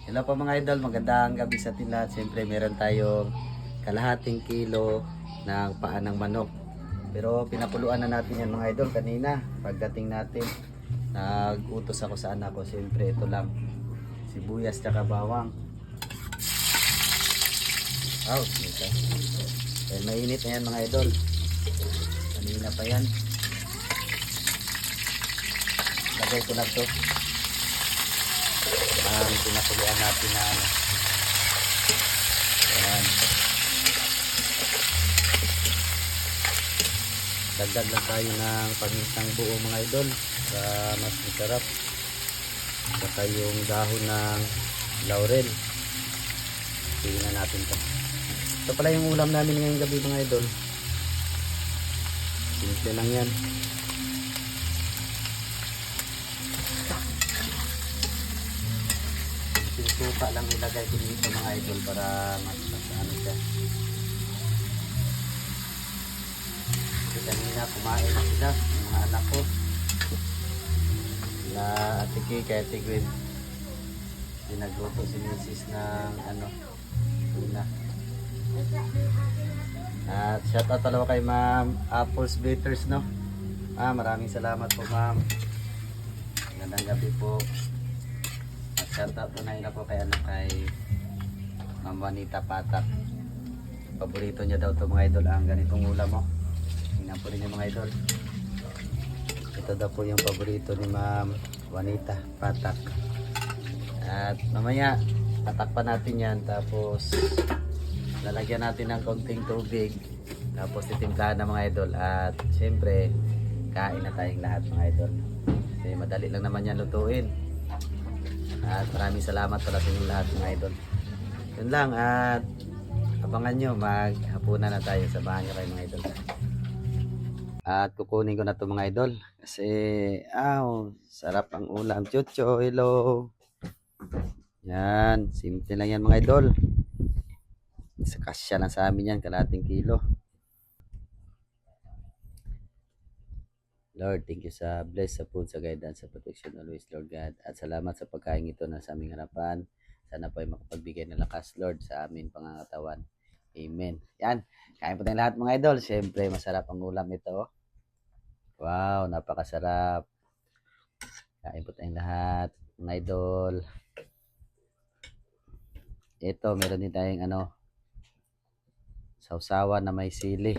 Hello po mga idol, magandang gabi sa atin lahat. Siyempre meron tayong kalahating kilo ng paa ng manok. Pero pinapuluan na natin yan mga idol kanina. Pagdating natin, nag-utos ako sa anak ko. Siyempre ito lang, sibuyas tsaka bawang. Out, okay. Dahil mainit na yan mga idol. Kanina pa yan. Lagay ko na to. Ang pinapuluan natin na ano. Ayan. Dagdag lang tayo ng pamintang buo mga idol para mas masarap. Saka yung dahon ng laurel. Tingnan natin to. Ito pala yung ulam namin ngayong gabi mga idol. Simple lang yan. Suka lang ilagay ko dito mga idol para mas ano siya. Kasi kanina kumain na sila yung mga anak ko. Sila Ate Kay, kay Ate Gwen. Pinagluto si Mrs. ng ano, tuna. At shout out talaga kay Ma'am Apples Bitters, no? Maraming salamat po ma'am. Magandang gabi po. Shoutout po na yun ako kay Ma'am Juanita Patak. Paborito niya daw ito mga idol ang ganitong ulam mo. Tingnan po rin yung mga idol. Ito daw po yung paborito ni Ma'am Juanita Patak. At mamaya tatakpan natin yan. Tapos lalagyan natin ng konting tubig. Tapos titimplahan na mga idol. At syempre kain na tayong lahat mga idol. Kasi madali lang naman yan lutuin. At maraming salamat pala sa inyong lahat mga idol. Yun lang at abangan nyo, maghapunan na tayo. Samahan nyo kayo mga idol. At kukunin ko na to mga idol. Kasi, sarap ang ulam. Chucho, hello. Yan, simple lang yan mga idol. Kasya lang sa amin yan, kalating kilo. Lord, thank you sa bless, sa food, sa guidance, sa protection always, Lord God. At salamat sa pagkain ito na sa aming harapan. Sana po ay makapagbigay ng lakas, Lord, sa aming pangangatawan. Amen. Yan. Kain po tayong lahat mga idol. Siyempre, masarap ang ulam ito. Wow, napakasarap. Kain po tayong lahat mga idol. Ito, meron din tayong sausawan na may sili.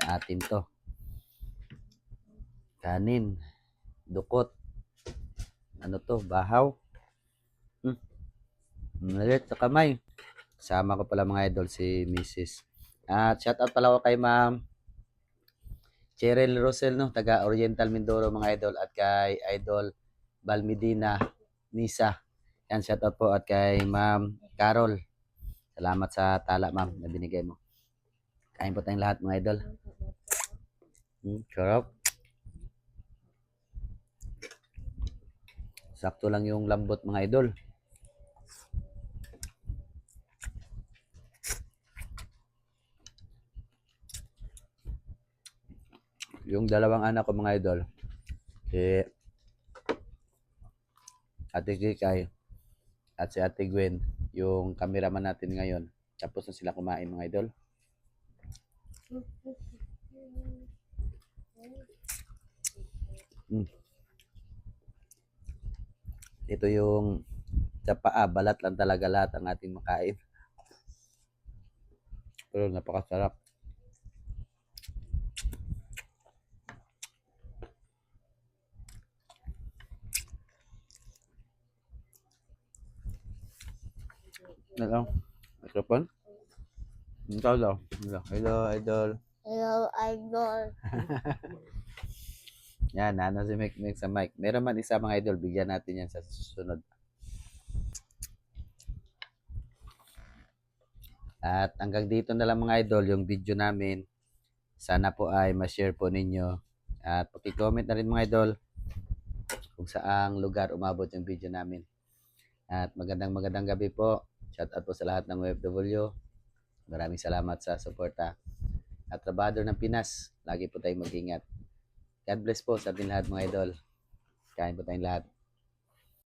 Sa atin to. Kanin, dukot, bahaw. Malit sa kamay. Kasama ko pala mga idol si Mrs. At shout out pala ko kay Ma'am Cheryl Rosel, no, taga Oriental Mindoro mga idol, at kay Idol Balmedina Nisa. Yan, shout out po, at kay Ma'am Carol. Salamat sa tala ma'am na binigay mo. Kain po tayong lahat mga idol. Sarap. Sakto lang yung lambot mga idol. Yung dalawang anak ko mga idol, si Ate Kikay at si Ate Gwen, yung cameraman natin ngayon. Tapos na sila kumain mga idol. Ito yung sa paa, balat lang talaga lahat ang ating makain. Pero napakasarap. Ano? Mikrofon? Ikaw daw. Hello, idol. Hello, idol. Yan, si Mic sa mic. Meron man isa mga idol, bigyan natin yan sa susunod. At hanggang dito na lang mga idol yung video namin. Sana po ay ma-share po ninyo. At paki-comment na rin mga idol kung saang lugar umabot yung video namin. At magandang gabi po. Shout out po sa lahat ng OFW. Maraming salamat sa suporta. At trabador ng Pinas, lagi po tayong mag-ingat. God bless po sa ating lahat mga idol. Kain po tayong lahat.